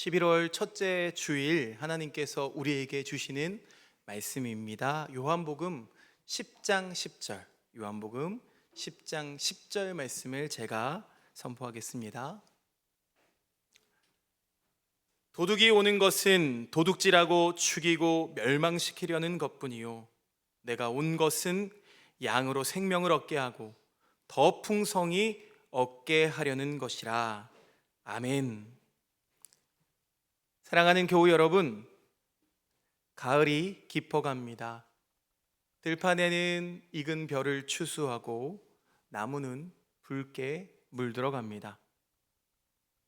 11월 첫째 주일 하나님께서 우리에게 주시는 말씀입니다. 요한복음 10장 10절, 요한복음 10장 10절 말씀을 제가 선포하겠습니다. 도둑이 오는 것은 도둑질하고 죽이고 멸망시키려는 것뿐이요, 내가 온 것은 양으로 생명을 얻게 하고 더 풍성히 얻게 하려는 것이라. 아멘. 사랑하는 교우 여러분, 가을이 깊어갑니다. 들판에는 익은 벼를 추수하고 나무는 붉게 물들어갑니다.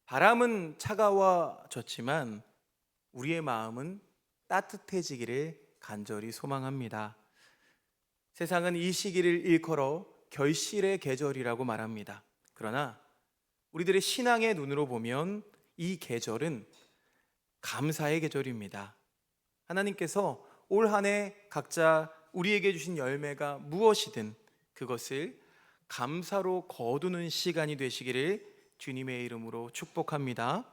바람은 차가워졌지만 우리의 마음은 따뜻해지기를 간절히 소망합니다. 세상은 이 시기를 일컬어 결실의 계절이라고 말합니다. 그러나 우리들의 신앙의 눈으로 보면 이 계절은 감사의 계절입니다. 하나님께서 올 한 해 각자 우리에게 주신 열매가 무엇이든 그것을 감사로 거두는 시간이 되시기를 주님의 이름으로 축복합니다.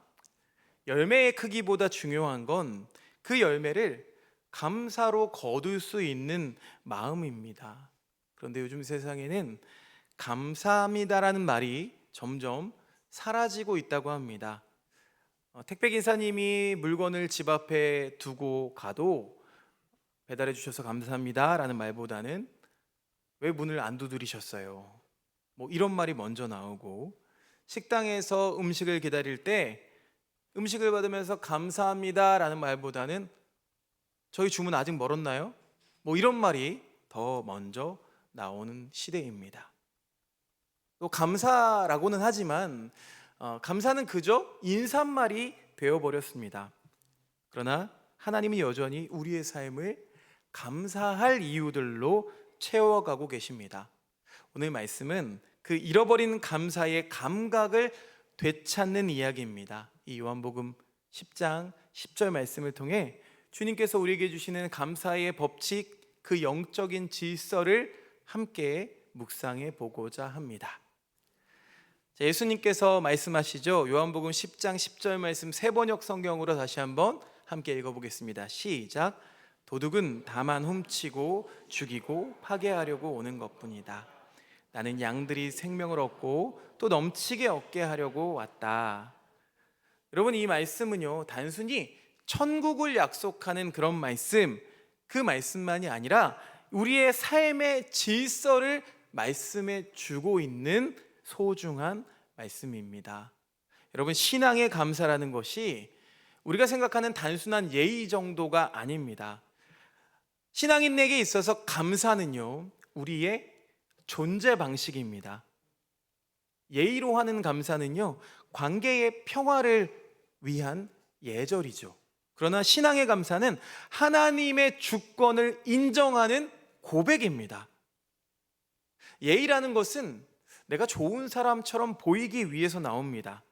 열매의 크기보다 중요한 건 그 열매를 감사로 거둘 수 있는 마음입니다. 그런데 요즘 세상에는 감사합니다라는 말이 점점 사라지고 있다고 합니다. 택배 기사님이 물건을 집 앞에 두고 가도 배달해 주셔서 감사합니다 라는 말보다는 왜 문을 안 두드리셨어요? 이런 말이 먼저 나오고, 식당에서 음식을 기다릴 때 음식을 받으면서 감사합니다 라는 말보다는 저희 주문 아직 멀었나요? 이런 말이 더 먼저 나오는 시대입니다. 또 감사라고는 하지만 감사는 그저 인사말이 되어버렸습니다. 그러나 하나님이 여전히 우리의 삶을 감사할 이유들로 채워가고 계십니다. 오늘 말씀은 그 잃어버린 감사의 감각을 되찾는 이야기입니다. 이 요한복음 10장 10절 말씀을 통해 주님께서 우리에게 주시는 감사의 법칙, 그 영적인 질서를 함께 묵상해 보고자 합니다. 예수님께서 말씀하시죠. 요한복음 10장 10절 말씀 세번역 성경으로 다시 한번 함께 읽어보겠습니다. 시작. 도둑은 다만 훔치고 죽이고 파괴하려고 오는 것뿐이다. 나는 양들이 생명을 얻고 또 넘치게 얻게 하려고 왔다. 여러분, 이 말씀은요, 단순히 천국을 약속하는 그런 말씀, 그 말씀만이 아니라 우리의 삶의 질서를 말씀해 주고 있는 소중한 말씀입니다. 여러분, 신앙의 감사라는 것이 우리가 생각하는 단순한 예의 정도가 아닙니다. 신앙인에게 있어서 감사는요, 우리의 존재 방식입니다. 예의로 하는 감사는요, 관계의 평화를 위한 예절이죠. 그러나 신앙의 감사는 하나님의 주권을 인정하는 고백입니다. 예의라는 것은 내가 좋은 사람처럼 보이기 위해서 나옵니다.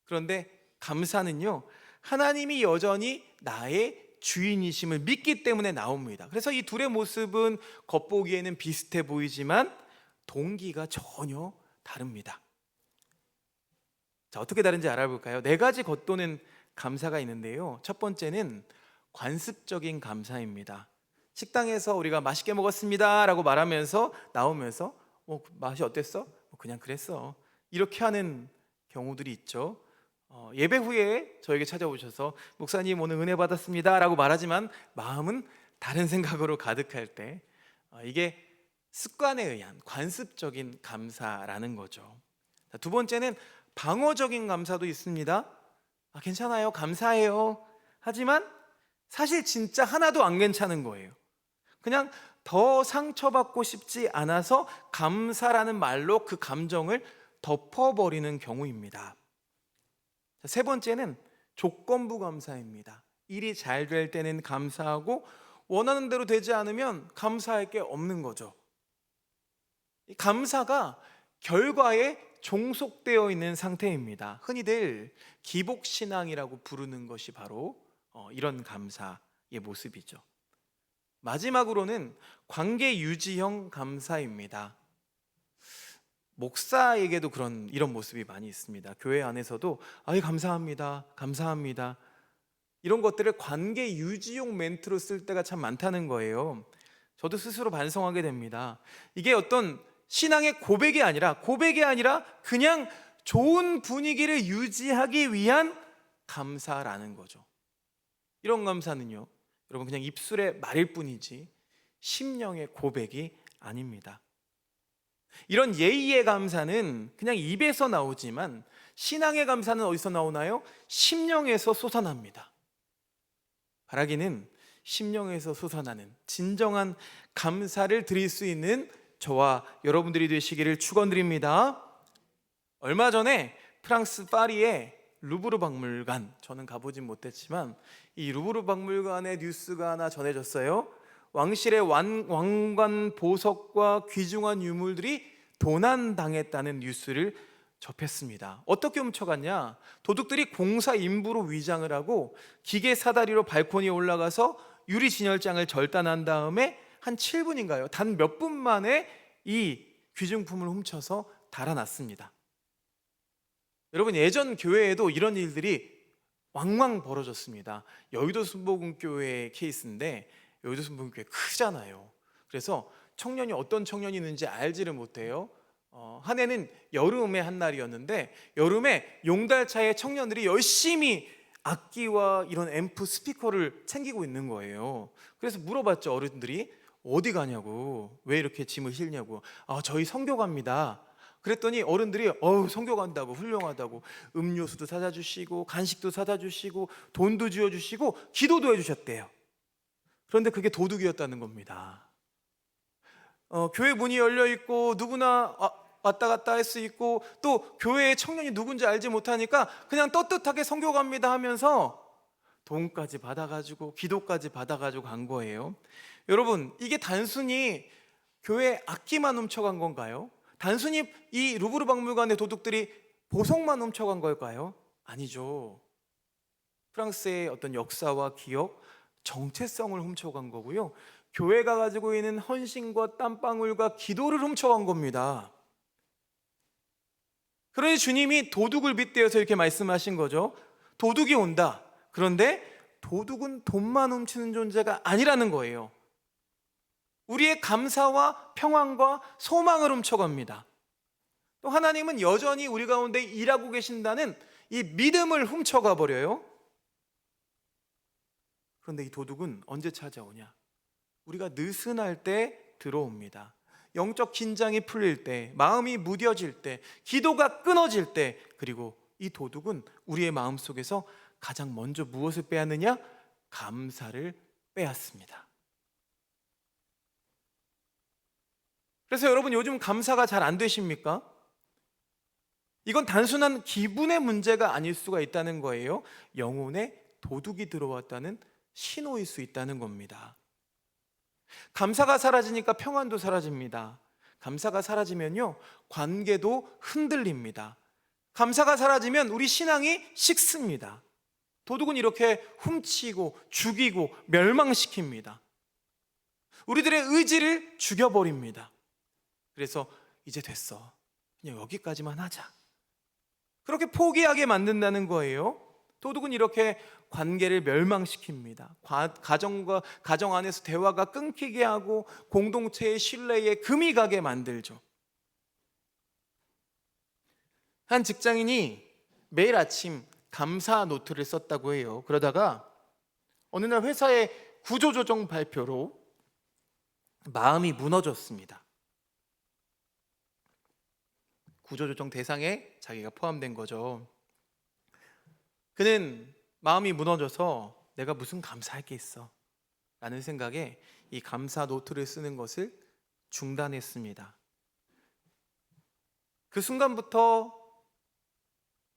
그런데 감사는요, 하나님이 여전히 나의 주인이심을 믿기 때문에 나옵니다. 그래서 이 둘의 모습은 겉보기에는 비슷해 보이지만 동기가 전혀 다릅니다. 자, 어떻게 다른지 알아볼까요? 네 가지 겉도는 감사가 있는데요. 첫 번째는 관습적인 감사입니다. 식당에서 우리가 맛있게 먹었습니다 라고 말하면서 나오면서 맛이 어땠어? 그냥 그랬어, 이렇게 하는 경우들이 있죠. 예배 후에 저에게 찾아오셔서 목사님 오늘 은혜 받았습니다 라고 말하지만 마음은 다른 생각으로 가득할 때, 이게 습관에 의한 관습적인 감사라는 거죠. 두 번째는 방어적인 감사도 있습니다. 괜찮아요, 감사해요, 하지만 사실 진짜 하나도 안 괜찮은 거예요. 그냥 더 상처받고 싶지 않아서 감사라는 말로 그 감정을 덮어버리는 경우입니다. 세 번째는 조건부 감사입니다. 일이 잘 될 때는 감사하고 원하는 대로 되지 않으면 감사할 게 없는 거죠. 이 감사가 결과에 종속되어 있는 상태입니다. 흔히들 기복신앙이라고 부르는 것이 바로 이런 감사의 모습이죠. 마지막으로는 관계 유지형 감사입니다. 목사에게도 이런 모습이 많이 있습니다. 교회 안에서도 감사합니다, 감사합니다, 이런 것들을 관계 유지용 멘트로 쓸 때가 참 많다는 거예요. 저도 스스로 반성하게 됩니다. 이게 어떤 신앙의 고백이 아니라 그냥 좋은 분위기를 유지하기 위한 감사라는 거죠. 이런 감사는요, 여러분 그냥 입술의 말일 뿐이지 심령의 고백이 아닙니다. 이런 예의의 감사는 그냥 입에서 나오지만 신앙의 감사는 어디서 나오나요? 심령에서 솟아납니다. 바라기는 심령에서 솟아나는 진정한 감사를 드릴 수 있는 저와 여러분들이 되시기를 축원드립니다. 얼마 전에 프랑스 파리의 루브르 박물관, 저는 가보진 못했지만 이 루브르 박물관의 뉴스가 하나 전해졌어요. 왕실의 왕관 보석과 귀중한 유물들이 도난당했다는 뉴스를 접했습니다. 어떻게 훔쳐갔냐? 도둑들이 공사 인부로 위장을 하고 기계 사다리로 발코니에 올라가서 유리 진열장을 절단한 다음에 한 7분인가요? 단 몇 분 만에 이 귀중품을 훔쳐서 달아났습니다. 여러분, 예전 교회에도 이런 일들이 왕왕 벌어졌습니다. 여의도 순복음교회 케이스인데 여의도 순복음교회 크잖아요. 그래서 청년이 어떤 청년이 있는지 알지를 못해요. 한 해는 여름의 한 날이었는데 여름에 용달차에 청년들이 열심히 악기와 이런 앰프 스피커를 챙기고 있는 거예요. 그래서 물어봤죠. 어른들이 어디 가냐고, 왜 이렇게 짐을 싣냐고. 저희 선교 갑니다. 그랬더니 어른들이 선교 간다고, 훌륭하다고 음료수도 사다 주시고 간식도 사다 주시고 돈도 쥐어 주시고 기도도 해 주셨대요. 그런데 그게 도둑이었다는 겁니다. 교회 문이 열려 있고 누구나 왔다 갔다 할 수 있고 또 교회의 청년이 누군지 알지 못하니까 그냥 떳떳하게 선교 갑니다 하면서 돈까지 받아가지고 기도까지 받아가지고 간 거예요. 여러분, 이게 단순히 교회 악기만 훔쳐간 건가요? 단순히 이 루브르 박물관의 도둑들이 보석만 훔쳐간 걸까요? 아니죠. 프랑스의 어떤 역사와 기억, 정체성을 훔쳐간 거고요. 교회가 가지고 있는 헌신과 땀방울과 기도를 훔쳐간 겁니다. 그러니 주님이 도둑을 빗대어서 이렇게 말씀하신 거죠. 도둑이 온다. 그런데 도둑은 돈만 훔치는 존재가 아니라는 거예요. 우리의 감사와 평안과 소망을 훔쳐갑니다. 또 하나님은 여전히 우리 가운데 일하고 계신다는 이 믿음을 훔쳐가 버려요. 그런데 이 도둑은 언제 찾아오냐? 우리가 느슨할 때 들어옵니다. 영적 긴장이 풀릴 때, 마음이 무뎌질 때, 기도가 끊어질 때, 그리고 이 도둑은 우리의 마음속에서 가장 먼저 무엇을 빼앗느냐? 감사를 빼앗습니다. 그래서 여러분, 요즘 감사가 잘 안 되십니까? 이건 단순한 기분의 문제가 아닐 수가 있다는 거예요. 영혼에 도둑이 들어왔다는 신호일 수 있다는 겁니다. 감사가 사라지니까 평안도 사라집니다. 감사가 사라지면요, 관계도 흔들립니다. 감사가 사라지면 우리 신앙이 식습니다. 도둑은 이렇게 훔치고 죽이고 멸망시킵니다. 우리들의 의지를 죽여버립니다. 그래서 이제 됐어, 그냥 여기까지만 하자, 그렇게 포기하게 만든다는 거예요. 도둑은 이렇게 관계를 멸망시킵니다. 가정 안에서 대화가 끊기게 하고 공동체의 신뢰에 금이 가게 만들죠. 한 직장인이 매일 아침 감사 노트를 썼다고 해요. 그러다가 어느 날 회사의 구조조정 발표로 마음이 무너졌습니다. 구조조정 대상에 자기가 포함된 거죠. 그는 마음이 무너져서 내가 무슨 감사할 게 있어 라는 생각에 이 감사 노트를 쓰는 것을 중단했습니다. 그 순간부터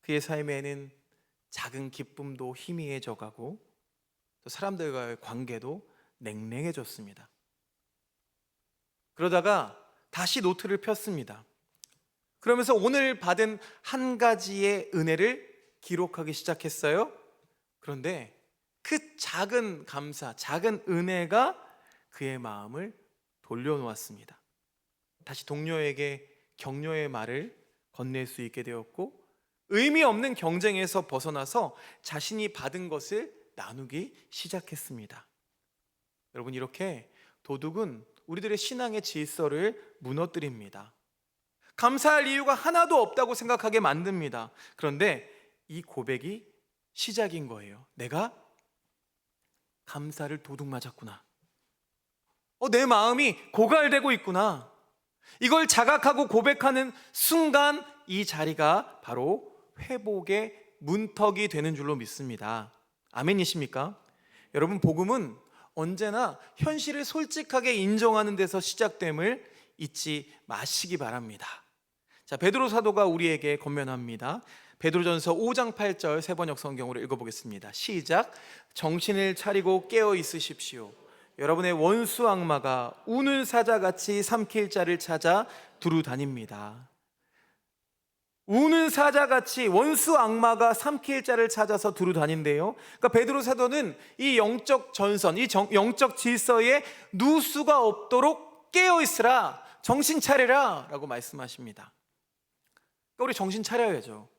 그의 삶에는 작은 기쁨도 희미해져 가고 또 사람들과의 관계도 냉랭해졌습니다. 그러다가 다시 노트를 폈습니다. 그러면서 오늘 받은 한 가지의 은혜를 기록하기 시작했어요. 그런데 그 작은 감사, 작은 은혜가 그의 마음을 돌려놓았습니다. 다시 동료에게 격려의 말을 건넬 수 있게 되었고, 의미 없는 경쟁에서 벗어나서 자신이 받은 것을 나누기 시작했습니다. 여러분, 이렇게 도둑은 우리들의 신앙의 질서를 무너뜨립니다. 감사할 이유가 하나도 없다고 생각하게 만듭니다. 그런데 이 고백이 시작인 거예요. 내가 감사를 도둑 맞았구나. 내 마음이 고갈되고 있구나. 이걸 자각하고 고백하는 순간 이 자리가 바로 회복의 문턱이 되는 줄로 믿습니다. 아멘이십니까? 여러분, 복음은 언제나 현실을 솔직하게 인정하는 데서 시작됨을 잊지 마시기 바랍니다. 자, 베드로 사도가 우리에게 권면합니다. 베드로전서 5장 8절 세 번역 성경으로 읽어보겠습니다. 시작. 정신을 차리고 깨어 있으십시오. 여러분의 원수 악마가 우는 사자같이 삼킬 자를 찾아 두루 다닙니다. 우는 사자같이 원수 악마가 삼킬 자를 찾아서 두루 다닌대요. 그러니까 베드로 사도는 이 영적 전선, 이 영적 질서에 누수가 없도록 깨어 있으라, 정신 차리라 라고 말씀하십니다. 그러니까 우리 정신 차려야죠.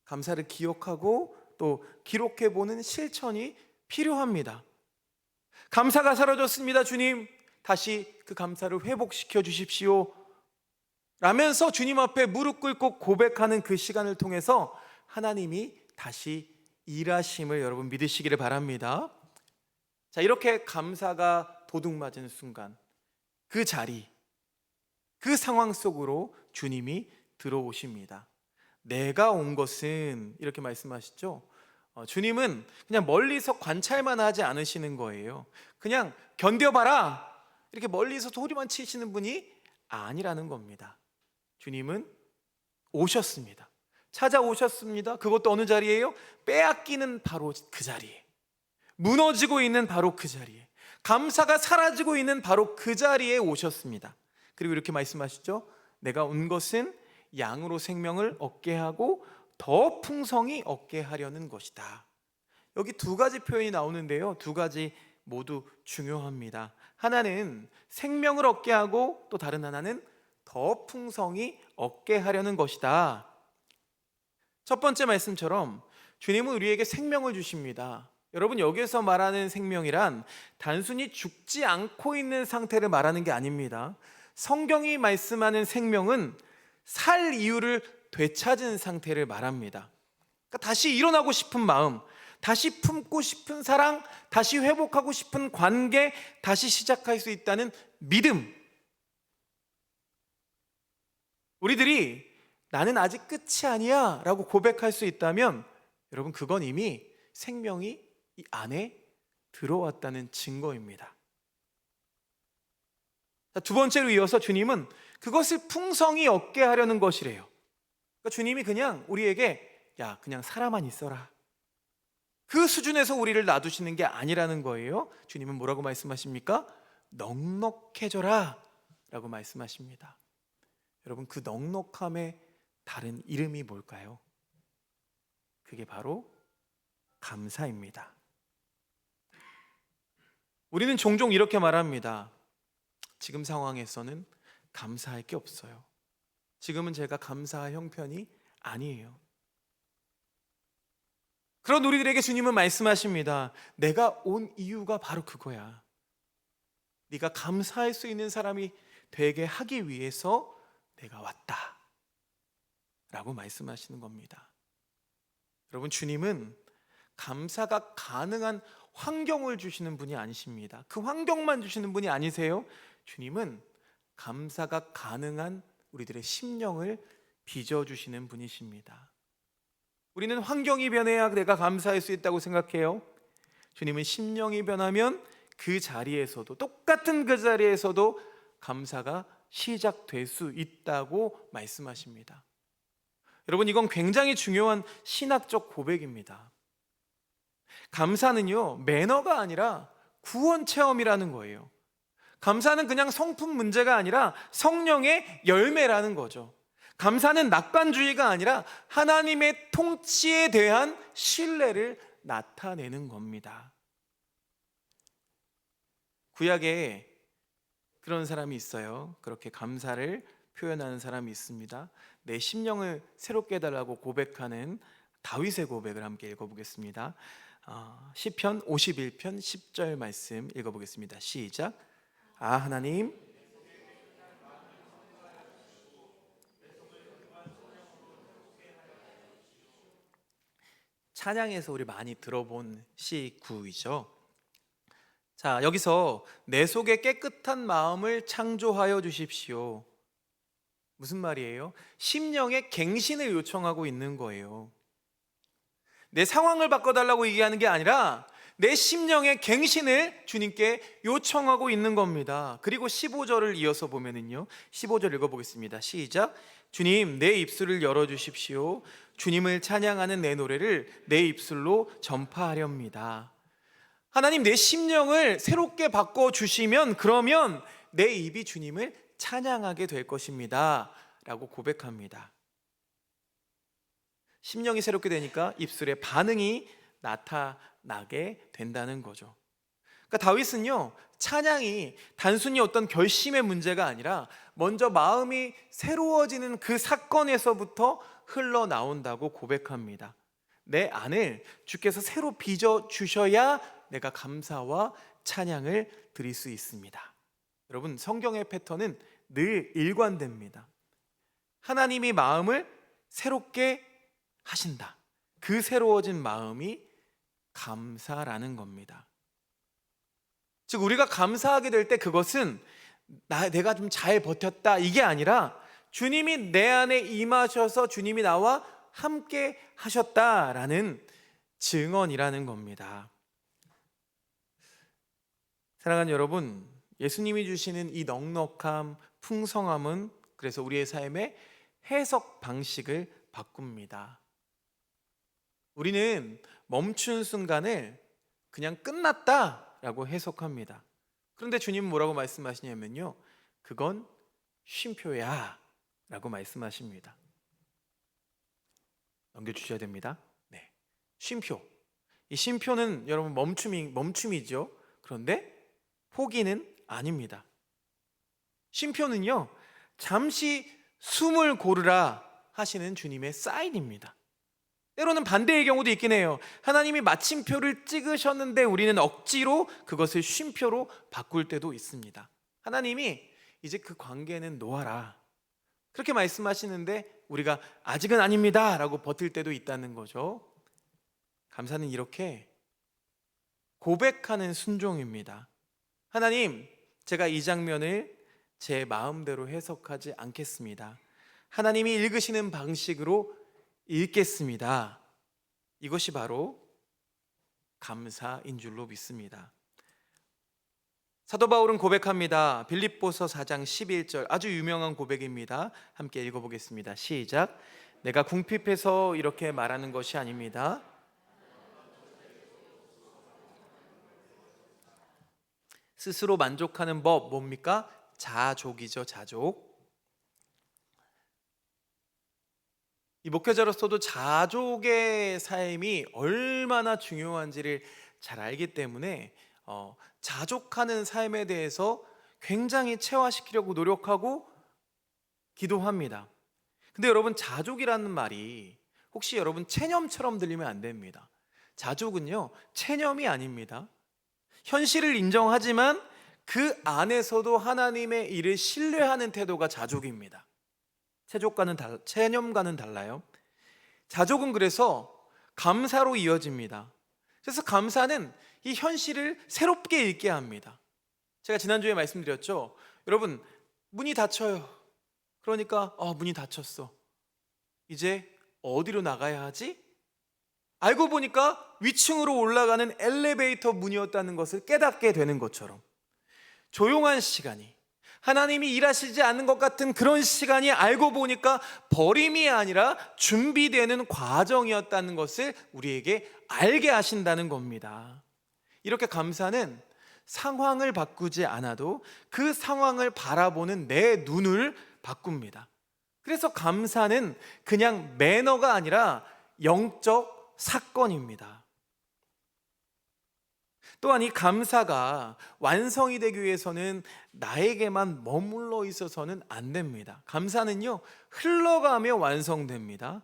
감사를 기억하고 또 기록해보는 실천이 필요합니다. 감사가 사라졌습니다, 주님. 다시 그 감사를 회복시켜 주십시오 라면서 주님 앞에 무릎 꿇고 고백하는 그 시간을 통해서 하나님이 다시 일하심을 여러분 믿으시기를 바랍니다. 자, 이렇게 감사가 도둑맞은 순간 그 자리, 그 상황 속으로 주님이 들어오십니다. 내가 온 것은, 이렇게 말씀하시죠. 주님은 그냥 멀리서 관찰만 하지 않으시는 거예요. 그냥 견뎌봐라 이렇게 멀리서 소리만 치시는 분이 아니라는 겁니다. 주님은 오셨습니다. 찾아오셨습니다. 그것도 어느 자리예요? 빼앗기는 바로 그 자리에, 무너지고 있는 바로 그 자리에, 감사가 사라지고 있는 바로 그 자리에 오셨습니다. 그리고 이렇게 말씀하시죠. 내가 온 것은 양으로 생명을 얻게 하고 더 풍성히 얻게 하려는 것이다. 여기 두 가지 표현이 나오는데요, 두 가지 모두 중요합니다. 하나는 생명을 얻게 하고 또 다른 하나는 더 풍성히 얻게 하려는 것이다. 첫 번째 말씀처럼 주님은 우리에게 생명을 주십니다. 여러분, 여기서 말하는 생명이란 단순히 죽지 않고 있는 상태를 말하는 게 아닙니다. 성경이 말씀하는 생명은 살 이유를 되찾은 상태를 말합니다. 그러니까 다시 일어나고 싶은 마음, 다시 품고 싶은 사랑, 다시 회복하고 싶은 관계, 다시 시작할 수 있다는 믿음. 우리들이 나는 아직 끝이 아니야 라고 고백할 수 있다면 여러분, 그건 이미 생명이 이 안에 들어왔다는 증거입니다. 두 번째로 이어서 주님은 그것을 풍성히 얻게 하려는 것이래요. 그러니까 주님이 그냥 우리에게 야, 그냥 살아만 있어라, 그 수준에서 우리를 놔두시는 게 아니라는 거예요. 주님은 뭐라고 말씀하십니까? 넉넉해져라 라고 말씀하십니다. 여러분, 그 넉넉함의 다른 이름이 뭘까요? 그게 바로 감사입니다. 우리는 종종 이렇게 말합니다. 지금 상황에서는 감사할 게 없어요. 지금은 제가 감사할 형편이 아니에요. 그런 우리들에게 주님은 말씀하십니다. 내가 온 이유가 바로 그거야. 네가 감사할 수 있는 사람이 되게 하기 위해서 내가 왔다 라고 말씀하시는 겁니다. 여러분, 주님은 감사가 가능한 환경을 주시는 분이 아니십니다. 그 환경만 주시는 분이 아니세요. 주님은 감사가 가능한 우리들의 심령을 빚어주시는 분이십니다. 우리는 환경이 변해야 내가 감사할 수 있다고 생각해요. 주님은 심령이 변하면 그 자리에서도, 똑같은 그 자리에서도 감사가 시작될 수 있다고 말씀하십니다. 여러분, 이건 굉장히 중요한 신학적 고백입니다. 감사는요, 매너가 아니라 구원 체험이라는 거예요. 감사는 그냥 성품 문제가 아니라 성령의 열매라는 거죠. 감사는 낙관주의가 아니라 하나님의 통치에 대한 신뢰를 나타내는 겁니다. 구약에 그런 사람이 있어요. 그렇게 감사를 표현하는 사람이 있습니다. 내 심령을 새롭게 해달라고 고백하는 다윗의 고백을 함께 읽어보겠습니다. 시편 51편 10절 말씀 읽어보겠습니다. 시작. 하나님, 찬양에서 우리 많이 들어본 시구이죠. 자, 여기서 내 속에 깨끗한 마음을 창조하여 주십시오. 무슨 말이에요? 심령의 갱신을 요청하고 있는 거예요. 내 상황을 바꿔달라고 얘기하는 게 아니라 내 심령의 갱신을 주님께 요청하고 있는 겁니다. 그리고 15절을 이어서 보면은요, 15절 읽어보겠습니다. 시작. 주님, 내 입술을 열어주십시오. 주님을 찬양하는 내 노래를 내 입술로 전파하렵니다. 하나님, 내 심령을 새롭게 바꿔주시면 그러면 내 입이 주님을 찬양하게 될 것입니다 라고 고백합니다. 심령이 새롭게 되니까 입술에 반응이 나타나게 된다는 거죠. 그러니까 다윗은요, 찬양이 단순히 어떤 결심의 문제가 아니라 먼저 마음이 새로워지는 그 사건에서부터 흘러나온다고 고백합니다. 내 안을 주께서 새로 빚어주셔야 내가 감사와 찬양을 드릴 수 있습니다. 여러분, 성경의 패턴은 늘 일관됩니다. 하나님이 마음을 새롭게 하신다. 그 새로워진 마음이 감사라는 겁니다. 즉, 우리가 감사하게 될 때 그것은 내가 좀 잘 버텼다 이게 아니라 주님이 내 안에 임하셔서 주님이 나와 함께 하셨다라는 증언이라는 겁니다. 사랑하는 여러분, 예수님이 주시는 이 넉넉함, 풍성함은 그래서 우리의 삶의 해석 방식을 바꿉니다. 우리는 멈춘 순간을 그냥 끝났다라고 해석합니다. 그런데 주님은 뭐라고 말씀하시냐면요, 그건 쉼표야 라고 말씀하십니다. 넘겨주셔야 됩니다. 네, 쉼표. 이 쉼표는 여러분 멈춤이죠. 그런데 포기는 아닙니다. 쉼표는요, 잠시 숨을 고르라 하시는 주님의 사인입니다. 때로는 반대의 경우도 있긴 해요. 하나님이 마침표를 찍으셨는데 우리는 억지로 그것을 쉼표로 바꿀 때도 있습니다. 하나님이 이제 그 관계는 놓아라 그렇게 말씀하시는데 우리가 아직은 아닙니다 라고 버틸 때도 있다는 거죠. 감사는 이렇게 고백하는 순종입니다. 하나님, 제가 이 장면을 제 마음대로 해석하지 않겠습니다. 하나님이 읽으시는 방식으로 읽겠습니다. 이것이 바로 감사인 줄로 믿습니다. 사도 바울은 고백합니다. 빌립보서 4장 11절, 아주 유명한 고백입니다. 함께 읽어보겠습니다. 시작. 내가 궁핍해서 이렇게 말하는 것이 아닙니다. 스스로 만족하는 법 뭡니까? 자족이죠. 자족. 이 목회자로서도 자족의 삶이 얼마나 중요한지를 잘 알기 때문에 자족하는 삶에 대해서 굉장히 체화시키려고 노력하고 기도합니다. 근데 여러분, 자족이라는 말이 혹시 여러분 체념처럼 들리면 안 됩니다. 자족은요, 체념이 아닙니다. 현실을 인정하지만 그 안에서도 하나님의 일을 신뢰하는 태도가 자족입니다. 체념과는 달라요. 자족은 그래서 감사로 이어집니다. 그래서 감사는 이 현실을 새롭게 읽게 합니다. 제가 지난주에 말씀드렸죠. 여러분, 문이 닫혀요. 그러니까 문이 닫혔어. 이제 어디로 나가야 하지? 알고 보니까 위층으로 올라가는 엘리베이터 문이었다는 것을 깨닫게 되는 것처럼 조용한 시간이, 하나님이 일하시지 않는 것 같은 그런 시간이 알고 보니까 버림이 아니라 준비되는 과정이었다는 것을 우리에게 알게 하신다는 겁니다. 이렇게 감사는 상황을 바꾸지 않아도 그 상황을 바라보는 내 눈을 바꿉니다. 그래서 감사는 그냥 매너가 아니라 영적 사건입니다. 또한 이 감사가 완성이 되기 위해서는 나에게만 머물러 있어서는 안 됩니다. 감사는요, 흘러가며 완성됩니다.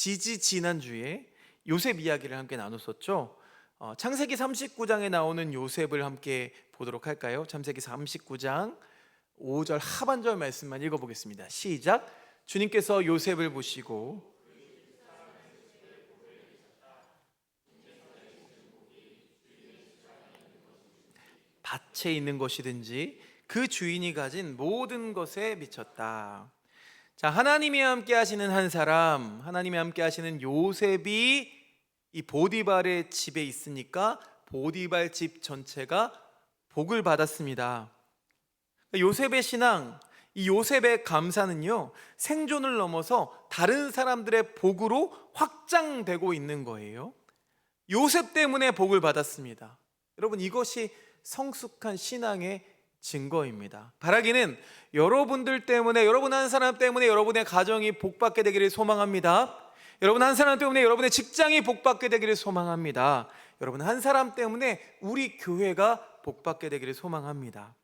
지난주에 요셉 이야기를 함께 나눴었죠. 창세기 39장에 나오는 요셉을 함께 보도록 할까요? 창세기 39장 5절 하반절 말씀만 읽어보겠습니다. 시작. 주님께서 요셉을 보시고 밭에 있는 것이든지 그 주인이 가진 모든 것에 미쳤다. 자, 하나님이 함께 하시는 한 사람, 하나님이 함께 하시는 요셉이 이 보디발의 집에 있으니까 보디발 집 전체가 복을 받았습니다. 요셉의 신앙, 이 요셉의 감사는요, 생존을 넘어서 다른 사람들의 복으로 확장되고 있는 거예요. 요셉 때문에 복을 받았습니다. 여러분, 이것이 성숙한 신앙의 증거입니다. 바라기는 여러분들 때문에, 여러분 한 사람 때문에 여러분의 가정이 복받게 되기를 소망합니다. 여러분 한 사람 때문에 여러분의 직장이 복받게 되기를 소망합니다. 여러분 한 사람 때문에 우리 교회가 복받게 되기를 소망합니다.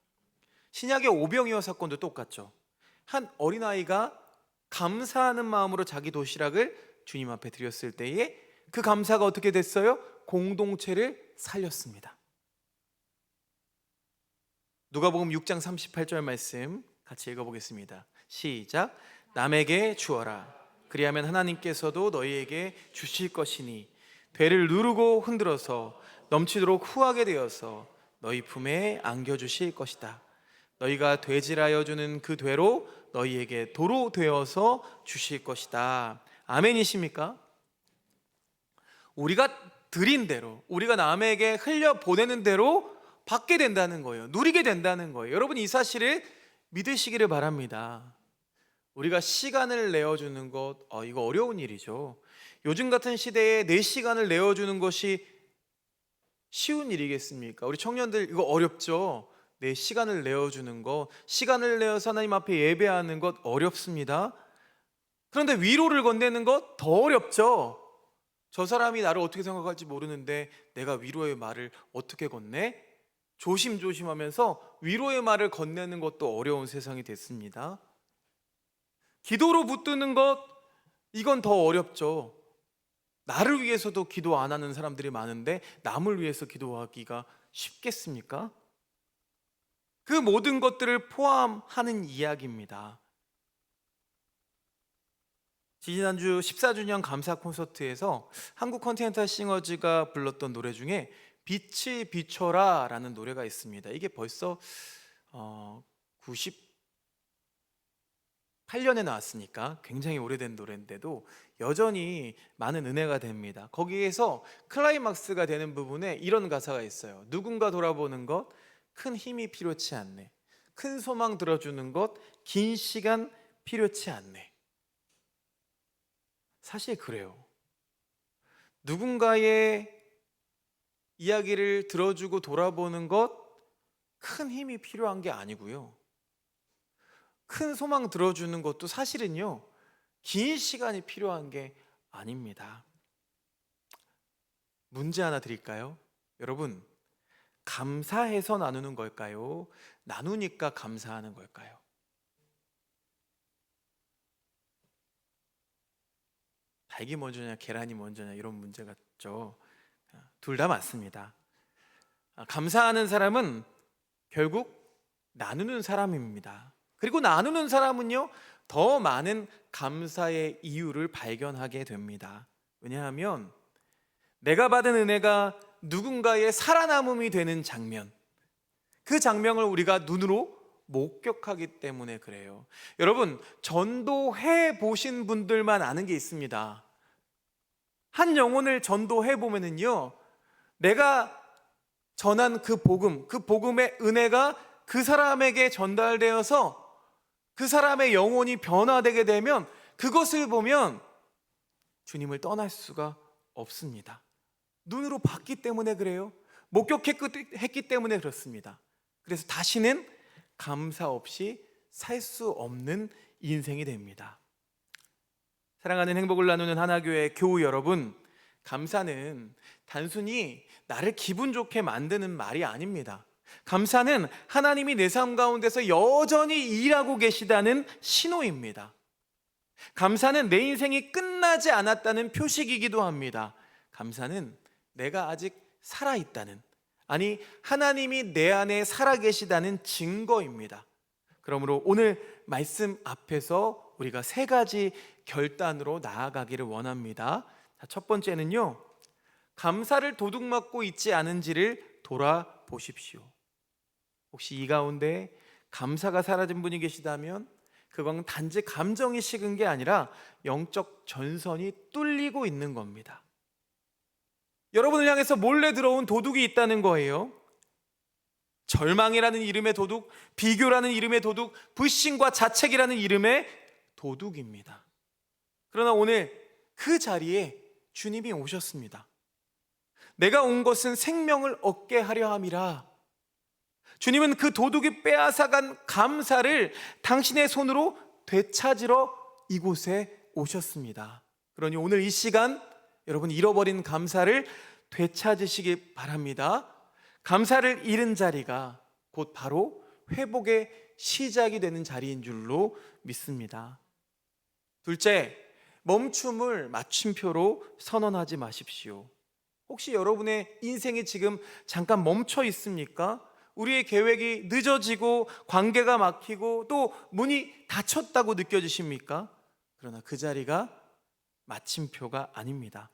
신약의 오병이어 사건도 똑같죠. 한 어린아이가 감사하는 마음으로 자기 도시락을 주님 앞에 드렸을 때에 그 감사가 어떻게 됐어요? 공동체를 살렸습니다. 누가복음 6장 38절 말씀 같이 읽어보겠습니다. 시작. 남에게 주어라. 그리하면 하나님께서도 너희에게 주실 것이니 배를 누르고 흔들어서 넘치도록 후하게 되어서 너희 품에 안겨주실 것이다. 너희가 되질하여 주는 그 되로 너희에게 도로 되어서 주실 것이다. 아멘이십니까? 우리가 드린 대로, 우리가 남에게 흘려보내는 대로 받게 된다는 거예요. 누리게 된다는 거예요. 여러분 이 사실을 믿으시기를 바랍니다. 우리가 시간을 내어주는 것, 이거 어려운 일이죠. 요즘 같은 시대에 내 시간을 내어주는 것이 쉬운 일이겠습니까? 우리 청년들 이거 어렵죠. 내 시간을 내어주는 것, 시간을 내어서 하나님 앞에 예배하는 것 어렵습니다. 그런데 위로를 건네는 것 더 어렵죠. 저 사람이 나를 어떻게 생각할지 모르는데 내가 위로의 말을 어떻게 건네? 조심조심하면서 위로의 말을 건네는 것도 어려운 세상이 됐습니다. 기도로 붙드는 것, 이건 더 어렵죠. 나를 위해서도 기도 안 하는 사람들이 많은데 남을 위해서 기도하기가 쉽겠습니까? 그 모든 것들을 포함하는 이야기입니다. 지난주 14주년 감사 콘서트에서 한국 컨티넨탈 싱어즈가 불렀던 노래 중에 빛이 비춰라 라는 노래가 있습니다. 이게 벌써 98년에 나왔으니까 굉장히 오래된 노래인데도 여전히 많은 은혜가 됩니다. 거기에서 클라이막스가 되는 부분에 이런 가사가 있어요. 누군가 돌아보는 것, 큰 힘이 필요치 않네. 큰 소망 들어주는 것, 긴 시간 필요치 않네. 사실 그래요. 누군가의 이야기를 들어주고 돌아보는 것, 큰 힘이 필요한 게 아니고요. 큰 소망 들어주는 것도 사실은요, 긴 시간이 필요한 게 아닙니다. 문제 하나 드릴까요? 여러분, 감사해서 나누는 걸까요? 나누니까 감사하는 걸까요? 닭이 먼저냐 계란이 먼저냐 이런 문제 같죠. 둘 다 맞습니다. 감사하는 사람은 결국 나누는 사람입니다. 그리고 나누는 사람은요, 더 많은 감사의 이유를 발견하게 됩니다. 왜냐하면 내가 받은 은혜가 누군가의 살아남음이 되는 장면, 그 장면을 우리가 눈으로 목격하기 때문에 그래요. 여러분, 전도해 보신 분들만 아는 게 있습니다. 한 영혼을 전도해 보면은요, 내가 전한 그 복음, 그 복음의 은혜가 그 사람에게 전달되어서 그 사람의 영혼이 변화되게 되면 그것을 보면 주님을 떠날 수가 없습니다. 눈으로 봤기 때문에 그래요. 목격했기 때문에 그렇습니다. 그래서 다시는 감사 없이 살 수 없는 인생이 됩니다. 사랑하는 행복을 나누는 하나교회 교우 여러분, 감사는 단순히 나를 기분 좋게 만드는 말이 아닙니다. 감사는 하나님이 내 삶 가운데서 여전히 일하고 계시다는 신호입니다. 감사는 내 인생이 끝나지 않았다는 표식이기도 합니다. 감사는 내가 아직 살아있다는, 아니 하나님이 내 안에 살아계시다는 증거입니다. 그러므로 오늘 말씀 앞에서 우리가 세 가지 결단으로 나아가기를 원합니다. 첫 번째는요, 감사를 도둑맞고 있지 않은지를 돌아보십시오. 혹시 이 가운데 감사가 사라진 분이 계시다면 그건 단지 감정이 식은 게 아니라 영적 전선이 뚫리고 있는 겁니다. 여러분을 향해서 몰래 들어온 도둑이 있다는 거예요. 절망이라는 이름의 도둑, 비교라는 이름의 도둑, 불신과 자책이라는 이름의 도둑입니다. 그러나 오늘 그 자리에 주님이 오셨습니다. 내가 온 것은 생명을 얻게 하려 함이라. 주님은 그 도둑이 빼앗아간 감사를 당신의 손으로 되찾으러 이곳에 오셨습니다. 그러니 오늘 이 시간 여러분 잃어버린 감사를 되찾으시기 바랍니다. 감사를 잃은 자리가 곧 바로 회복의 시작이 되는 자리인 줄로 믿습니다. 둘째, 멈춤을 마침표로 선언하지 마십시오. 혹시 여러분의 인생이 지금 잠깐 멈춰 있습니까? 우리의 계획이 늦어지고 관계가 막히고 또 문이 닫혔다고 느껴지십니까? 그러나 그 자리가 마침표가 아닙니다.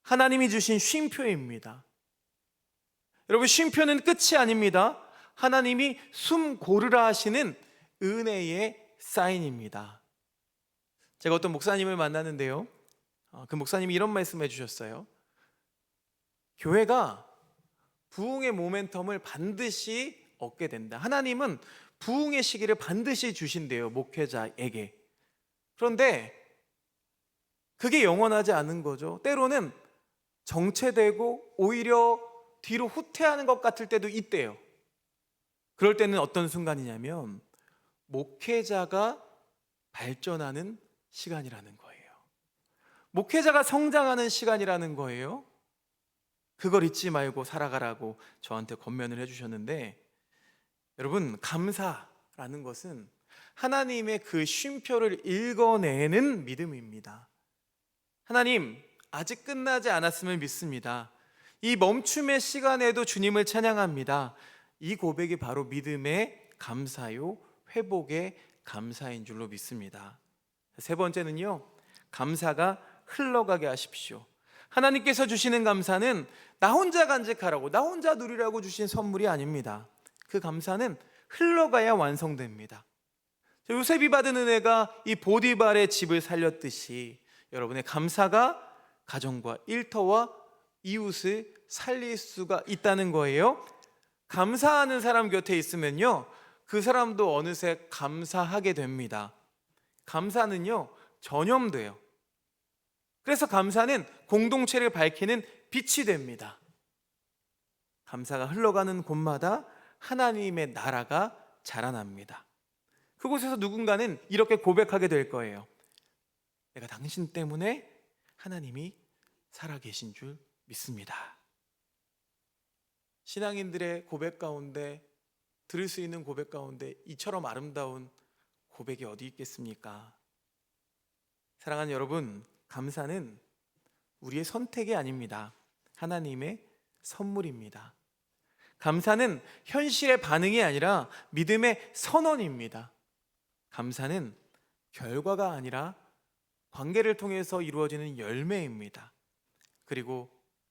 하나님이 주신 쉼표입니다. 여러분, 쉼표는 끝이 아닙니다. 하나님이 숨 고르라 하시는 은혜의 사인입니다. 제가 어떤 목사님을 만났는데요, 그 목사님이 이런 말씀을 해주셨어요. 교회가 부흥의 모멘텀을 반드시 얻게 된다. 하나님은 부흥의 시기를 반드시 주신대요, 목회자에게. 그런데 그게 영원하지 않은 거죠. 때로는 정체되고 오히려 뒤로 후퇴하는 것 같을 때도 있대요. 그럴 때는 어떤 순간이냐면 목회자가 발전하는 시간이라는 거예요. 목회자가 성장하는 시간이라는 거예요. 그걸 잊지 말고 살아가라고 저한테 권면을 해주셨는데, 여러분, 감사라는 것은 하나님의 그 쉼표를 읽어내는 믿음입니다. 하나님, 아직 끝나지 않았음을 믿습니다. 이 멈춤의 시간에도 주님을 찬양합니다. 이 고백이 바로 믿음의 감사요, 회복의 감사인 줄로 믿습니다. 세 번째는요, 감사가 흘러가게 하십시오. 하나님께서 주시는 감사는 나 혼자 간직하라고, 나 혼자 누리라고 주신 선물이 아닙니다. 그 감사는 흘러가야 완성됩니다. 요셉이 받은 은혜가 이 보디발의 집을 살렸듯이 여러분의 감사가 가정과 일터와 이웃을 살릴 수가 있다는 거예요. 감사하는 사람 곁에 있으면요, 그 사람도 어느새 감사하게 됩니다. 감사는요, 전염돼요. 그래서 감사는 공동체를 밝히는 빛이 됩니다. 감사가 흘러가는 곳마다 하나님의 나라가 자라납니다. 그곳에서 누군가는 이렇게 고백하게 될 거예요. 내가 당신 때문에 하나님이 살아계신 줄 믿습니다. 신앙인들의 고백 가운데, 들을 수 있는 고백 가운데 이처럼 아름다운 고백이 어디 있겠습니까? 사랑하는 여러분, 감사는 우리의 선택이 아닙니다. 하나님의 선물입니다. 감사는 현실의 반응이 아니라 믿음의 선언입니다. 감사는 결과가 아니라 관계를 통해서 이루어지는 열매입니다. 그리고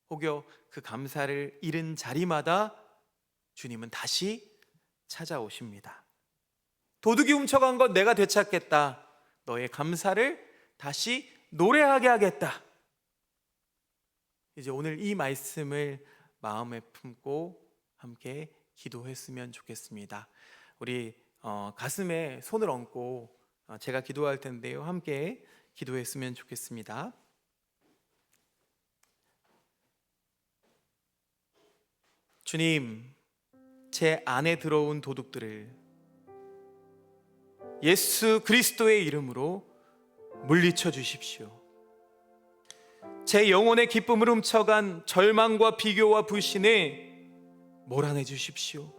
혹여 그 감사를 잃은 자리마다 주님은 다시 찾아오십니다. 도둑이 훔쳐간 것 내가 되찾겠다. 너의 감사를 다시 노래하게 하겠다. 이제 오늘 이 말씀을 마음에 품고 함께 기도했으면 좋겠습니다. 우리 가슴에 손을 얹고 제가 기도할 텐데요, 함께 기도했으면 좋겠습니다. 주님, 제 안에 들어온 도둑들을 예수 그리스도의 이름으로 물리쳐 주십시오. 제 영혼의 기쁨을 훔쳐간 절망과 비교와 불신을 몰아내 주십시오.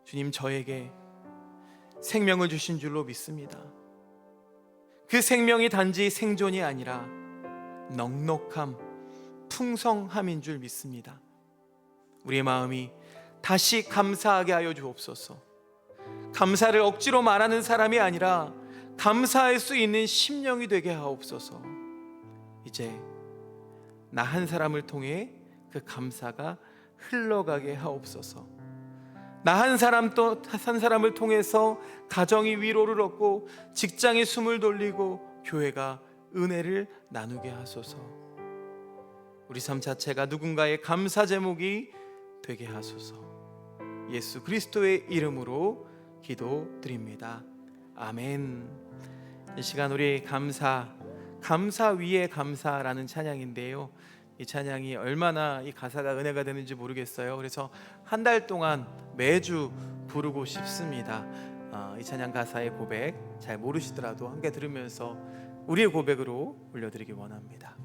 주님, 저에게 생명을 주신 줄로 믿습니다. 그 생명이 단지 생존이 아니라 넉넉함, 풍성함인 줄 믿습니다. 우리의 마음이 다시 감사하게 하여 주옵소서. 감사를 억지로 말하는 사람이 아니라 감사할 수 있는 심령이 되게 하옵소서. 이제 나 한 사람을 통해 그 감사가 흘러가게 하옵소서. 나 한 사람을 통해서 가정이 위로를 얻고 직장이 숨을 돌리고 교회가 은혜를 나누게 하소서. 우리 삶 자체가 누군가의 감사 제목이 되게 하소서. 예수 그리스도의 이름으로 기도드립니다. 아멘. 이 시간 우리 감사 위에 감사라는 찬양인데요, 이 찬양이 얼마나 이 가사가 은혜가 되는지 모르겠어요. 그래서 한 달 동안 매주 부르고 싶습니다. 이 찬양 가사의 고백 잘 모르시더라도 함께 들으면서 우리의 고백으로 올려드리기 원합니다.